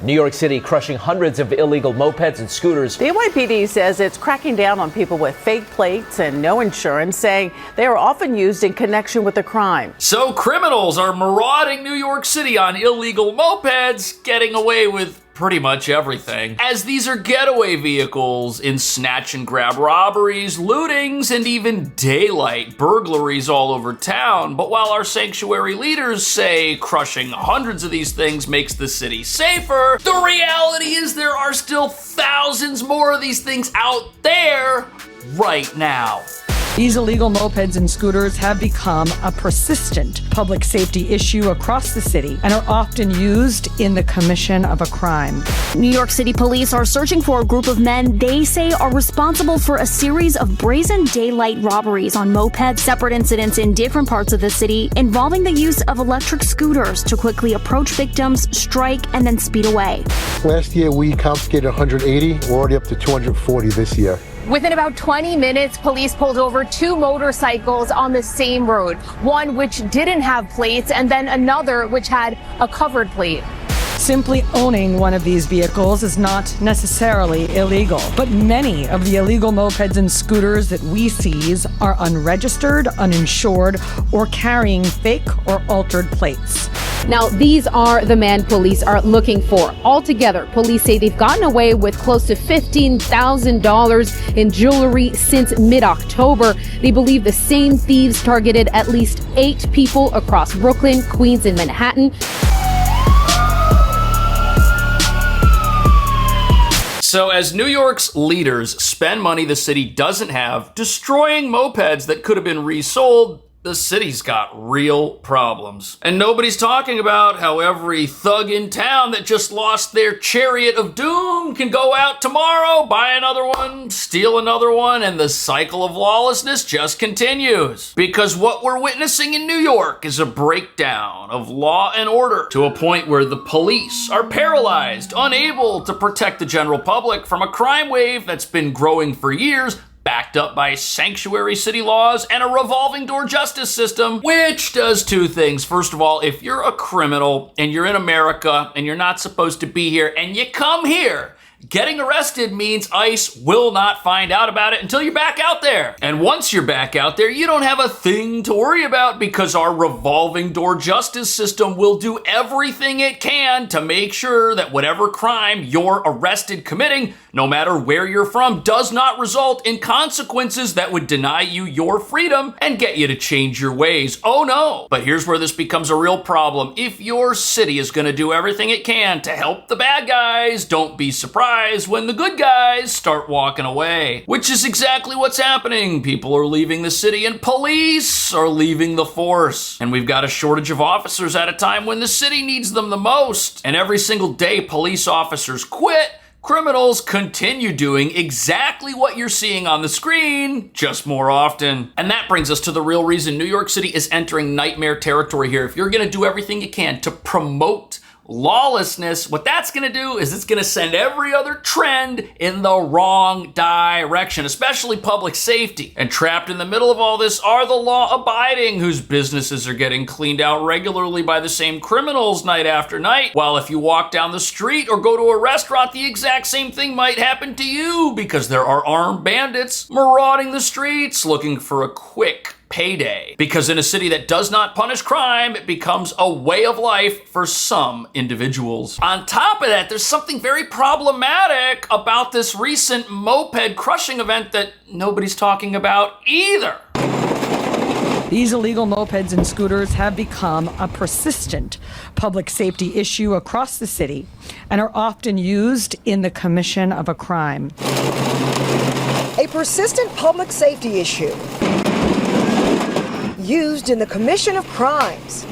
New York City crushing hundreds of illegal mopeds and scooters. The NYPD says it's cracking down on people with fake plates and no insurance, saying they are often used in connection with a crime. So criminals are marauding New York City on illegal mopeds, getting away with pretty much everything, as these are getaway vehicles in snatch and grab robberies, lootings, and even daylight burglaries all over town. But while our sanctuary leaders say crushing hundreds of these things makes the city safer, the reality is there are still thousands more of these things out there right now. These illegal mopeds and scooters have become a persistent public safety issue across the city and are often used in the commission of a crime. New York City police are searching for a group of men they say are responsible for a series of brazen daylight robberies on mopeds, separate incidents in different parts of the city involving the use of electric scooters to quickly approach victims, strike, and then speed away. Last year we confiscated 180. We're already up to 240 this year. Within about 20 minutes, police pulled over 2 motorcycles on the same road, one which didn't have plates and then another which had a covered plate. Simply owning one of these vehicles is not necessarily illegal, but many of the illegal mopeds and scooters that we seize are unregistered, uninsured, or carrying fake or altered plates. Now, these are the men police are looking for. Altogether, police say they've gotten away with close to $15,000 in jewelry since mid-October. They believe the same thieves targeted at least 8 people across Brooklyn, Queens, and Manhattan. So as New York's leaders spend money the city doesn't have, destroying mopeds that could have been resold, the city's got real problems. And nobody's talking about how every thug in town that just lost their chariot of doom can go out tomorrow, buy another one, steal another one, and the cycle of lawlessness just continues. Because what we're witnessing in New York is a breakdown of law and order to a point where the police are paralyzed, unable to protect the general public from a crime wave that's been growing for years, backed up by sanctuary city laws and a revolving door justice system, which does 2 things. First of all, if you're a criminal and you're in America and you're not supposed to be here and you come here, getting arrested means ICE will not find out about it until you're back out there. And once you're back out there, you don't have a thing to worry about because our revolving door justice system will do everything it can to make sure that whatever crime you're arrested committing, no matter where you're from, does not result in consequences that would deny you your freedom and get you to change your ways. Oh no! But here's where this becomes a real problem. If your city is going to do everything it can to help the bad guys, don't be surprised when the good guys start walking away. Which is exactly what's happening. People are leaving the city and police are leaving the force. And we've got a shortage of officers at a time when the city needs them the most. And every single day police officers quit, criminals continue doing exactly what you're seeing on the screen, just more often. And that brings us to the real reason New York City is entering nightmare territory here. If you're gonna do everything you can to promote lawlessness, what that's gonna do is it's gonna send every other trend in the wrong direction, especially public safety. And trapped in the middle of all this are the law-abiding, whose businesses are getting cleaned out regularly by the same criminals night after night. While if you walk down the street or go to a restaurant, the exact same thing might happen to you because there are armed bandits marauding the streets looking for a quick payday. Because in a city that does not punish crime, it becomes a way of life for some individuals. On top of that, there's something very problematic about this recent moped crushing event that nobody's talking about either. These illegal mopeds and scooters have become a persistent public safety issue across the city and are often used in the commission of a crime. A persistent public safety issue used in the commission of crimes.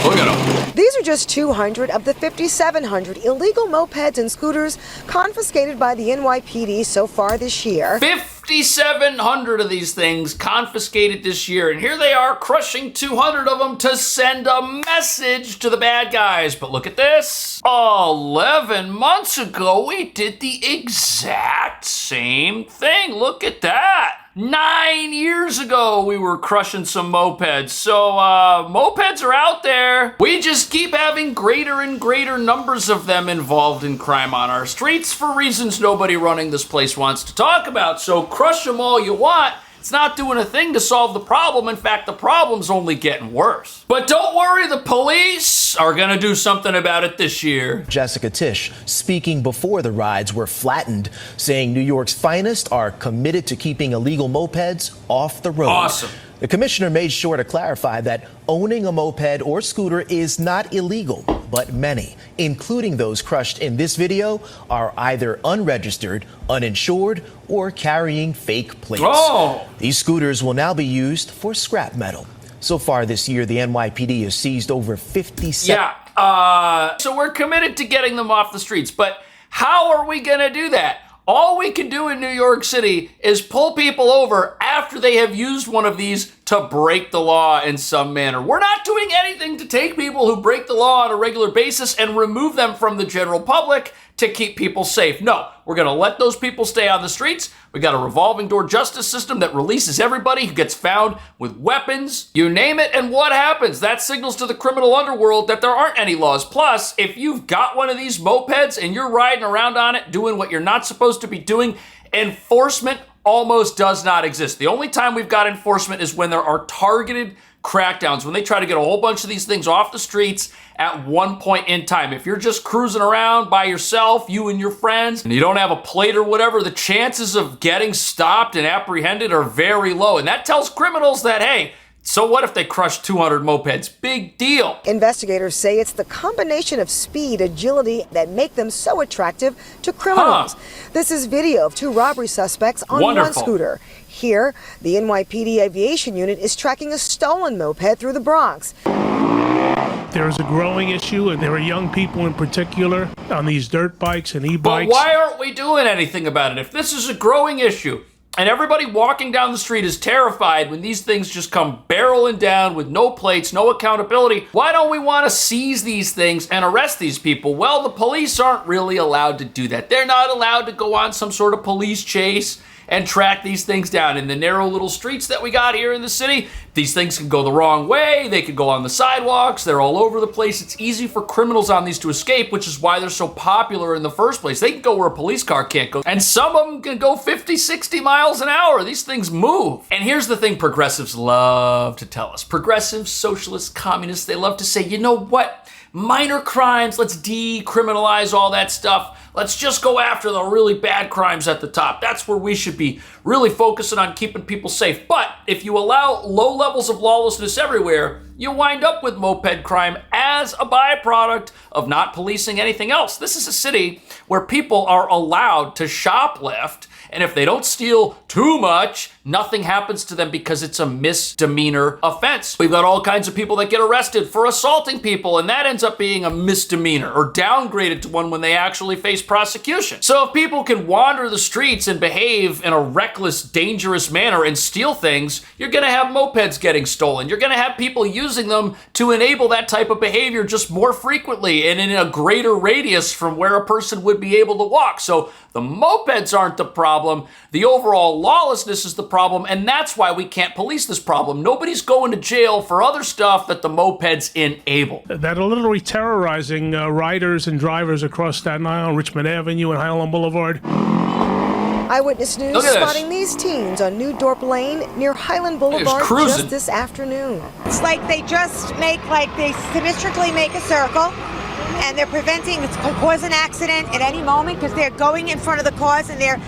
Look at them. These are just 200 of the 5,700 illegal mopeds and scooters confiscated by the NYPD so far this year. 5,700 of these things confiscated this year, and here they are crushing 200 of them to send a message to the bad guys. But look at this. 11 months ago, we did the exact same thing. Look at that. 9 years ago, we were crushing some mopeds. So, mopeds are out there. We just keep having greater and greater numbers of them involved in crime on our streets for reasons nobody running this place wants to talk about. So, crush them all you want. It's not doing a thing to solve the problem. In fact, the problem's only getting worse. But don't worry, the police are gonna do something about it this year. Jessica Tisch speaking before the rides were flattened, saying New York's finest are committed to keeping illegal mopeds off the road. Awesome. The commissioner made sure to clarify that owning a moped or scooter is not illegal, but many, including those crushed in this video, are either unregistered, uninsured, or carrying fake plates. Oh. These scooters will now be used for scrap metal. So far this year, the NYPD has seized over 57. Yeah, so we're committed to getting them off the streets, but how are we gonna do that? All we can do in New York City is pull people over after they have used one of these to break the law in some manner. We're not doing anything to take people who break the law on a regular basis and remove them from the general public to keep people safe. No, we're gonna let those people stay on the streets. We got a revolving door justice system that releases everybody who gets found with weapons, you name it, and what happens? That signals to the criminal underworld that there aren't any laws. Plus, if you've got one of these mopeds and you're riding around on it doing what you're not supposed to be doing, enforcement almost does not exist. The only time we've got enforcement is when there are targeted crackdowns, when they try to get a whole bunch of these things off the streets at one point in time. If you're just cruising around by yourself, you and your friends, and you don't have a plate or whatever, the chances of getting stopped and apprehended are very low. And that tells criminals that, hey, so what if they crush 200 mopeds? Big deal. Investigators say it's the combination of speed, agility that make them so attractive to criminals. This is video of two robbery suspects on one scooter. Here, the NYPD Aviation Unit is tracking a stolen moped through the Bronx. There is a growing issue, and there are young people in particular on these dirt bikes and e-bikes. But why aren't we doing anything about it? If this is a growing issue, and everybody walking down the street is terrified when these things just come barreling down with no plates, no accountability, why don't we want to seize these things and arrest these people? Well, the police aren't really allowed to do that. They're not allowed to go on some sort of police chase and track these things down. In the narrow little streets that we got here in the city, these things can go the wrong way, they could go on the sidewalks, they're all over the place. It's easy for criminals on these to escape, which is why they're so popular in the first place. They can go where a police car can't go, and some of them can go 50, 60 miles an hour. These things move. And here's the thing progressives love to tell us. Progressives, socialists, communists, they love to say, you know what? Minor crimes, let's decriminalize all that stuff. Let's just go after the really bad crimes at the top. That's where we should be really focusing on keeping people safe. But if you allow low levels of lawlessness everywhere, you wind up with moped crime as a byproduct of not policing anything else. This is a city where people are allowed to shoplift, and if they don't steal too much, nothing happens to them because it's a misdemeanor offense. We've got all kinds of people that get arrested for assaulting people, and that ends up being a misdemeanor or downgraded to one when they actually face prosecution. So if people can wander the streets and behave in a reckless, dangerous manner and steal things, you're gonna have mopeds getting stolen. You're gonna have people using them to enable that type of behavior just more frequently and in a greater radius from where a person would be able to walk. So the mopeds aren't the problem. The overall lawlessness is the problem, and that's why we can't police this problem. Nobody's going to jail for other stuff that the mopeds enable. That are literally terrorizing riders and drivers across Staten Island, Richmond Avenue, and Highland Boulevard. Eyewitness News spotting these teens on New Dorp Lane near Highland Boulevard just this afternoon. It's like they just they symmetrically make a circle, and they're preventing cause an accident at any moment because they're going in front of the cars and they're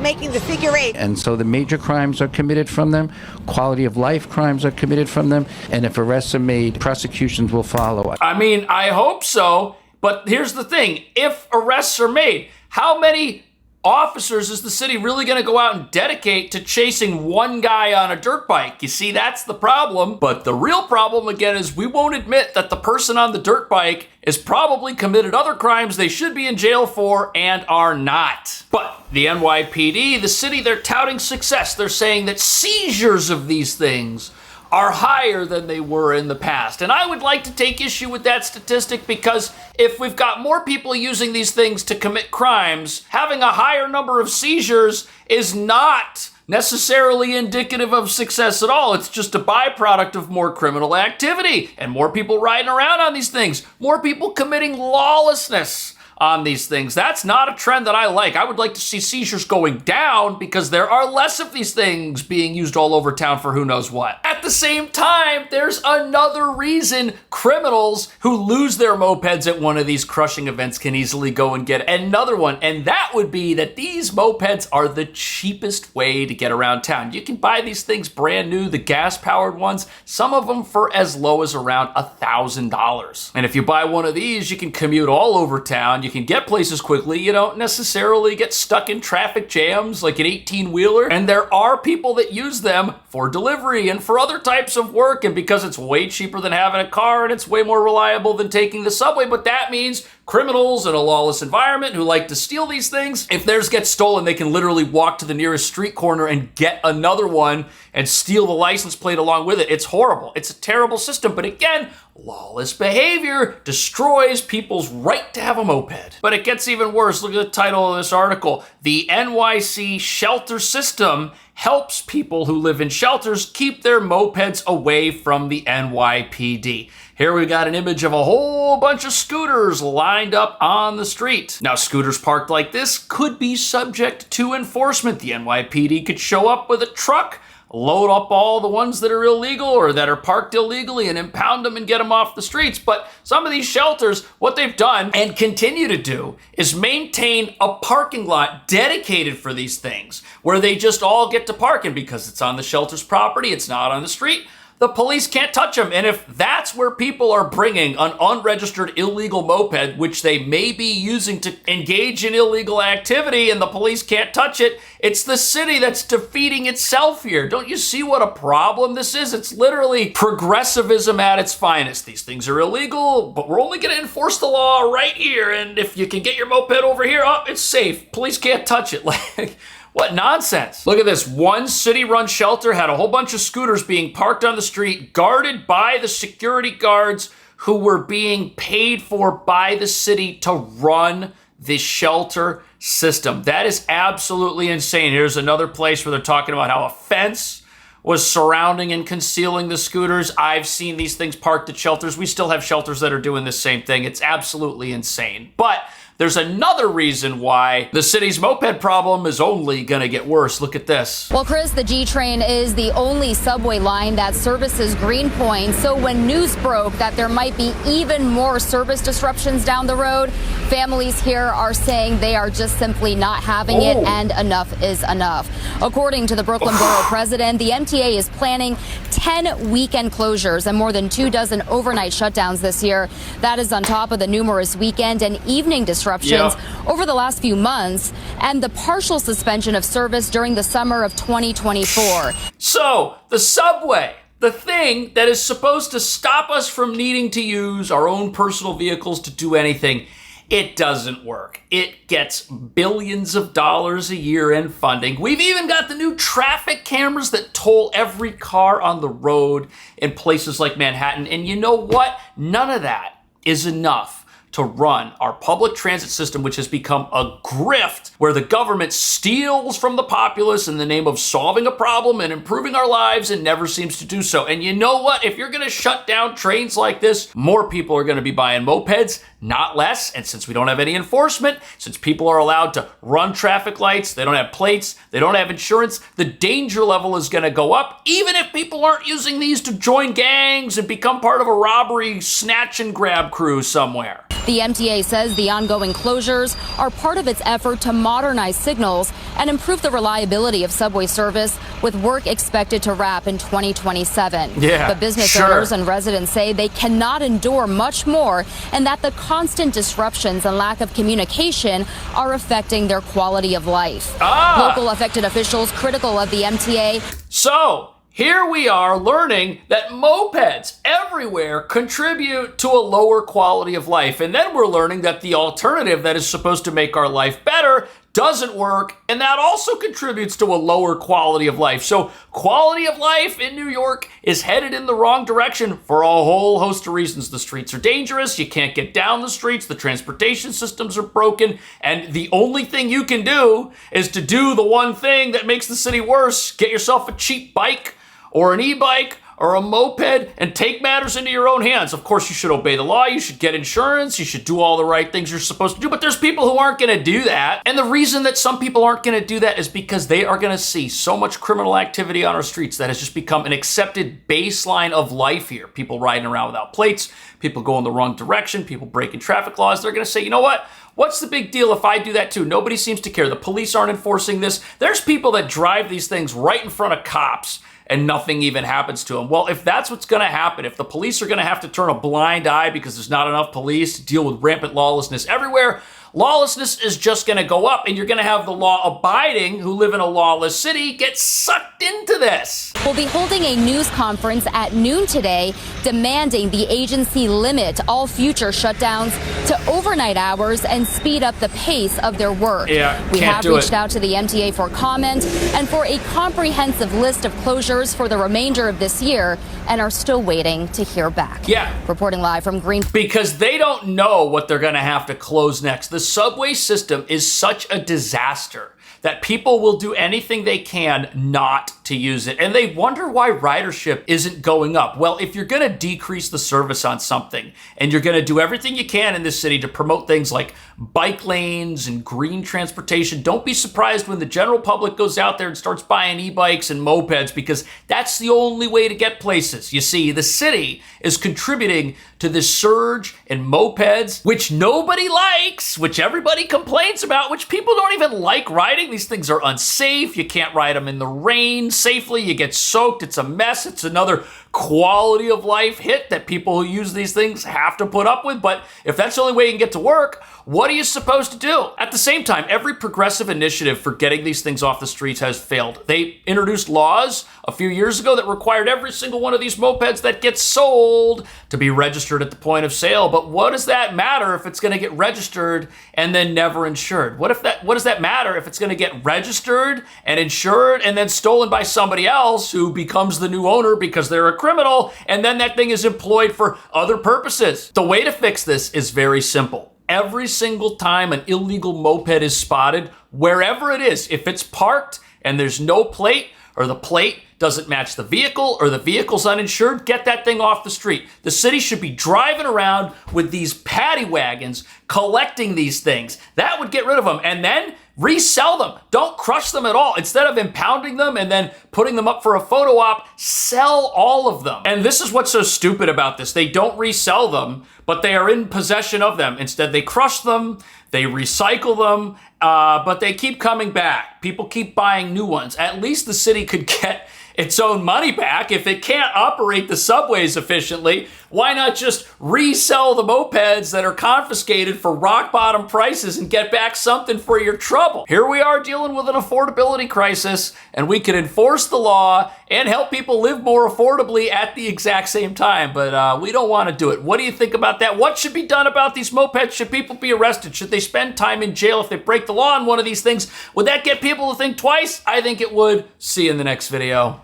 making the figure eight. And so the major crimes are committed from them, quality of life crimes are committed from them, and if arrests are made, prosecutions will follow. I mean, I hope so, but here's the thing. If arrests are made, how many officers is the city really going to go out and dedicate to chasing one guy on a dirt bike? You see, that's the problem. But the real problem, again, is we won't admit that the person on the dirt bike is probably committed other crimes they should be in jail for and are not. But the NYPD, the city, they're touting success. They're saying that seizures of these things are higher than they were in the past. And I would like to take issue with that statistic because if we've got more people using these things to commit crimes, having a higher number of seizures is not necessarily indicative of success at all. It's just a byproduct of more criminal activity and more people riding around on these things, more people committing lawlessness on these things. That's not a trend that I like. I would like to see seizures going down because there are less of these things being used all over town for who knows what. At the same time, there's another reason criminals who lose their mopeds at one of these crushing events can easily go and get another one, and that would be that these mopeds are the cheapest way to get around town. You can buy these things brand new, the gas-powered ones, some of them for as low as around $1,000. And if you buy one of these, you can commute all over town. You can get places quickly. You don't necessarily get stuck in traffic jams like an 18-wheeler. And there are people that use them for delivery and for other types of work. And because it's way cheaper than having a car and it's way more reliable than taking the subway, but that means criminals in a lawless environment who like to steal these things, if theirs gets stolen, they can literally walk to the nearest street corner and get another one and steal the license plate along with it. It's horrible. It's a terrible system. But again, lawless behavior destroys people's right to have a moped. But it gets even worse. Look at the title of this article. The NYC shelter system helps people who live in shelters keep their mopeds away from the NYPD. Here we got an image of a whole bunch of scooters lined up on the street. Now, scooters parked like this could be subject to enforcement. The NYPD could show up with a truck, load up all the ones that are illegal or that are parked illegally and impound them and get them off the streets. But some of these shelters, what they've done and continue to do is maintain a parking lot dedicated for these things where they just all get to park. And because it's on the shelter's property, it's not on the street, the police can't touch them. And if that's where people are bringing an unregistered illegal moped, which they may be using to engage in illegal activity, and the police can't touch it, it's the city that's defeating itself here. Don't you see what a problem this is? It's literally progressivism at its finest. These things are illegal, but we're only going to enforce the law right here. And if you can get your moped over here, oh, it's safe. Police can't touch it. Like, what nonsense. Look at this. One city-run shelter had a whole bunch of scooters being parked on the street, guarded by the security guards who were being paid for by the city to run the shelter system. That is absolutely insane. Here's another place where they're talking about how a fence was surrounding and concealing the scooters. I've seen these things parked at shelters. We still have shelters that are doing the same thing. It's absolutely insane. But there's another reason why the city's moped problem is only going to get worse. Look at this. Well, Chris, the G train is the only subway line that services Greenpoint. So when news broke that there might be even more service disruptions down the road, families here are saying they are just simply not having it, and enough is enough. According to the Brooklyn Borough president, the MTA is planning 10 weekend closures and more than 24 overnight shutdowns this year. That is on top of the numerous weekend and evening disruptions over the last few months and the partial suspension of service during the summer of 2024. So, the subway, the thing that is supposed to stop us from needing to use our own personal vehicles to do anything, it doesn't work. It gets billions of dollars a year in funding. We've even got the new traffic cameras that toll every car on the road in places like Manhattan. And you know what? None of that is enough to run our public transit system, which has become a grift where the government steals from the populace in the name of solving a problem and improving our lives and never seems to do so. And you know what? If you're going to shut down trains like this, more people are going to be buying mopeds, not less. And since we don't have any enforcement, since people are allowed to run traffic lights, they don't have plates, they don't have insurance, the danger level is going to go up, even if people aren't using these to join gangs and become part of a robbery snatch and grab crew somewhere. The MTA says the ongoing closures are part of its effort to modernize signals and improve the reliability of subway service, with work expected to wrap in 2027. But business owners and residents say they cannot endure much more and that the constant disruptions and lack of communication are affecting their quality of life. Local affected officials critical of the MTA. So, here we are learning that mopeds everywhere contribute to a lower quality of life. And then we're learning that the alternative that is supposed to make our life better doesn't work, and that also contributes to a lower quality of life. So quality of life in New York is headed in the wrong direction for a whole host of reasons. The streets are dangerous, you can't get down the streets, the transportation systems are broken, and the only thing you can do is to do the one thing that makes the city worse. Get yourself a cheap bike or an e-bike or a moped and take matters into your own hands. Of course, you should obey the law, you should get insurance, you should do all the right things you're supposed to do, but there's people who aren't gonna do that. And the reason that some people aren't gonna do that is because they are gonna see so much criminal activity on our streets that has just become an accepted baseline of life here. People riding around without plates, people going the wrong direction, people breaking traffic laws. They're gonna say, you know what? What's the big deal if I do that too? Nobody seems to care. The police aren't enforcing this. There's people that drive these things right in front of cops and nothing even happens to them. Well, if that's what's gonna happen, if the police are gonna have to turn a blind eye because there's not enough police to deal with rampant lawlessness everywhere, lawlessness is just gonna go up, and you're gonna have the law-abiding who live in a lawless city get sucked into this. We'll be holding a news conference at noon today demanding the agency limit all future shutdowns to overnight hours and speed up the pace of their work. We have reached out to the MTA for comment and for a comprehensive list of closures for the remainder of this year and are still waiting to hear back. Reporting live from Green. Because they don't know what they're gonna have to close next. The subway system is such a disaster that people will do anything they can not to use it. And they wonder why ridership isn't going up. Well, if you're gonna decrease the service on something and you're gonna do everything you can in this city to promote things like bike lanes and green transportation, don't be surprised when the general public goes out there and starts buying e-bikes and mopeds, because that's the only way to get places. You see, the city is contributing to this surge in mopeds, which nobody likes, which everybody complains about, which people don't even like riding. These things are unsafe. You can't ride them in the rain safely. You get soaked. It's a mess. It's another quality of life hit that people who use these things have to put up with. But if that's the only way you can get to work, what are you supposed to do? At the same time, every progressive initiative for getting these things off the streets has failed. They introduced laws a few years ago that required every single one of these mopeds that gets sold to be registered at the point of sale. But what does that matter if it's going to get registered and then never insured? What does that matter if it's going to get registered and insured and then stolen by somebody else who becomes the new owner because they're a criminal, and then that thing is employed for other purposes? The way to fix this is very simple. Every single time an illegal moped is spotted, wherever it is, if it's parked and there's no plate, or the plate doesn't match the vehicle, or the vehicle's uninsured, get that thing off the street. The city should be driving around with these paddy wagons collecting these things. That would get rid of them, and then resell them. Don't crush them at all. Instead of impounding them and then putting them up for a photo op, sell all of them. And this is what's so stupid about this. They don't resell them, but they are in possession of them. Instead, they crush them, they recycle them, but they keep coming back. People keep buying new ones. At least the city could get its own money back. If it can't operate the subways efficiently, why not just resell the mopeds that are confiscated for rock bottom prices and get back something for your trouble? Here we are dealing with an affordability crisis, and we can enforce the law and help people live more affordably at the exact same time, but we don't want to do it. What do you think about that? What should be done about these mopeds? Should people be arrested? Should they spend time in jail if they break the law on one of these things? Would that get people to think twice? I think it would. See you in the next video.